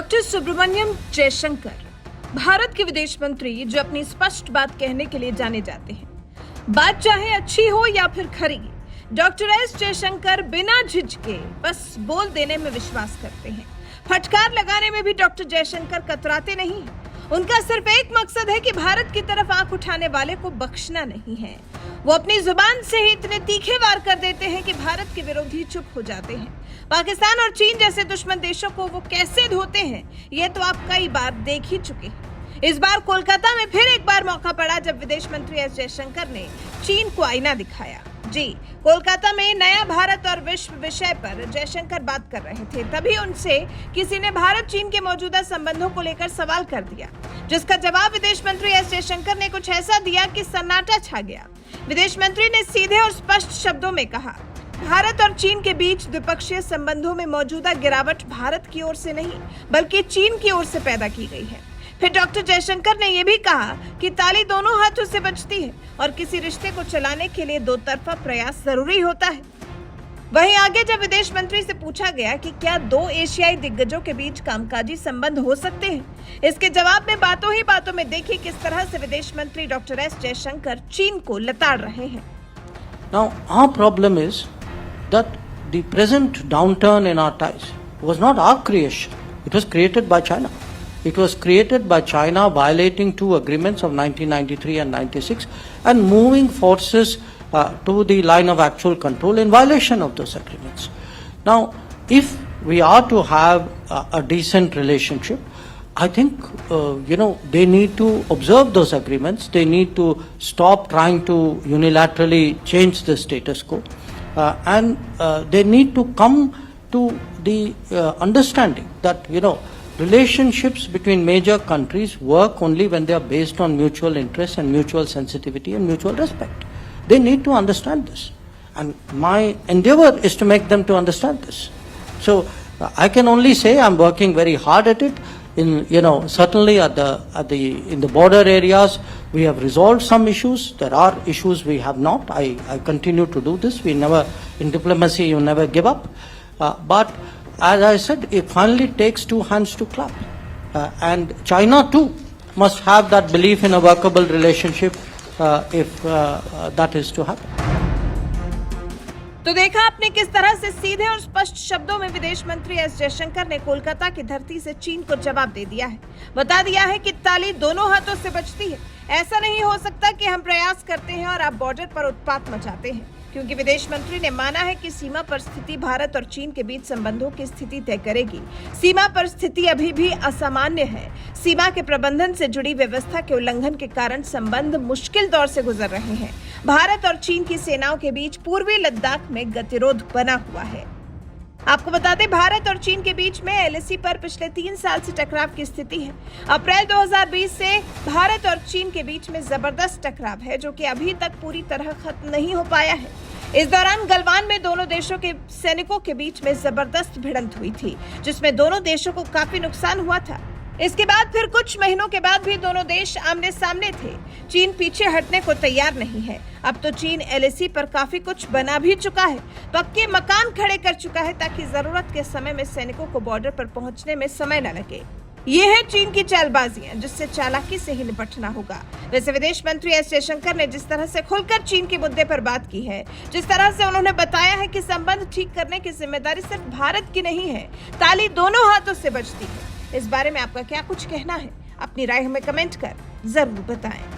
Doctor Subramaniam Jaishankar Bharat के विदेश मंत्री जो अपनी स्पष्ट बात कहने के लिए जाने जाते हैं। बात चाहे अच्छी हो या फिर खरी, डॉक्टर एस जयशंकर बिना झिझके बस बोल देने में विश्वास करते हैं। फटकार लगाने में भी डॉक्टर जयशंकर कतराते नहीं हैं। उनका सिर्फ एक मकसद है कि भारत की तरफ आंख उठाने वाले को बख्शना नहीं है। वो अपनी जुबान से ही इतने तीखे वार कर देते हैं कि भारत के विरोधी चुप हो जाते हैं। पाकिस्तान और चीन जैसे दुश्मन देशों को वो कैसे धोते हैं, ये तो आप कई बार देख ही चुके हैं। इस बार कोलकाता में फिर एक बार मौका पड़ा जब विदेश मंत्री एस जयशंकर ने चीन को आईना दिखाया। जी, कोलकाता में नया भारत और विश्व विषय पर जयशंकर बात कर रहे थे। तभी उनसे किसी ने भारत चीन के मौजूदा संबंधों को लेकर सवाल कर दिया, जिसका जवाब विदेश मंत्री एस जयशंकर ने कुछ ऐसा दिया कि सन्नाटा छा गया। विदेश मंत्री ने सीधे और स्पष्ट शब्दों में कहा, भारत और चीन के बीच द्विपक्षीय संबंधों में मौजूदा गिरावट भारत की ओर से नहीं बल्कि चीन की ओर से पैदा की गई है। फिर डॉक्टर जयशंकर ने यह भी कहा कि ताली दोनों हाथों से बजती है और किसी रिश्ते को चलाने के लिए दो तरफा प्रयास जरूरी होता है। वहीं आगे जब विदेश मंत्री से पूछा गया कि क्या दो एशियाई दिग्गजों के बीच कामकाजी संबंध हो सकते हैं, इसके जवाब में बातों ही बातों में देखिए किस तरह से विदेश मंत्री डॉक्टर एस जयशंकर चीन को लताड़ रहे हैं। Now, our problem is that the present downturn in our ties was not our creation. It was created by China. It was created by China violating two agreements of 1993 and 96 and moving forces to the line of actual control in violation of those agreements. Now, if we are to have a decent relationship, I think, they need to observe those agreements. They need to stop trying to unilaterally change the status quo. And they need to come to the understanding that, relationships between major countries work only when they are based on mutual interest and mutual sensitivity and mutual respect. They need to understand this. And my endeavor is to make them to understand this. So I can only say I'm working very hard at it. Certainly in the border areas, we have resolved some issues. There are issues we have not. I continue to do this. In diplomacy, you never give up. But as I said, it finally takes two hands to clap. And China too must have that belief in a workable relationship if that is to happen. तो देखा आपने किस तरह से सीधे और स्पष्ट शब्दों में विदेश मंत्री एस जयशंकर ने कोलकाता की धरती से चीन को जवाब दे दिया है। बता दिया है कि ताली दोनों हाथों से बजती है। ऐसा नहीं हो सकता कि हम प्रयास करते हैं और आप बॉर्डर पर उत्पात मचाते हैं, क्योंकि विदेश मंत्री ने माना है कि सीमा पर स्थिति भारत और चीन के बीच संबंधों की स्थिति तय करेगी। सीमा पर स्थिति अभी भी असामान्य है। सीमा के प्रबंधन से जुड़ी व्यवस्था के उल्लंघन के कारण संबंध मुश्किल दौर से गुजर रहे हैं। भारत और चीन की सेनाओं के बीच पूर्वी लद्दाख में गतिरोध बना हुआ है। आपको बता दें, भारत और चीन के बीच में एलएसी पर पिछले 3 साल से टकराव की स्थिति है। अप्रैल 2020 से भारत और चीन के बीच में जबरदस्त टकराव है, जो कि अभी तक पूरी तरह खत्म नहीं हो पाया है। इस दौरान गलवान में दोनों देशों के सैनिकों के बीच में जबरदस्त भिड़ंत हुई थी, जिसमें दोनों देशों को काफी नुकसान हुआ था। इसके बाद फिर कुछ महीनों के बाद भी दोनों देश आमने सामने थे। चीन पीछे हटने को तैयार नहीं है। अब तो चीन एलएसी पर काफी कुछ बना भी चुका है, पक्के मकान खड़े कर चुका है ताकि जरूरत के समय में सैनिकों को बॉर्डर पर पहुंचने में समय न लगे। ये है चीन की चालबाजियां, जिससे चालाकी से ही निपटना होगा। वैसे विदेश मंत्री एस जयशंकर ने जिस तरह से खुलकर चीन के मुद्दे पर बात की है, जिस तरह से उन्होंने बताया है कि संबंध ठीक करने की जिम्मेदारी सिर्फ भारत की नहीं है, ताली दोनों हाथों से बजती है। इस बारे में आपका क्या कुछ कहना है? अपनी राय हमें कमेंट कर जरूर बताएं।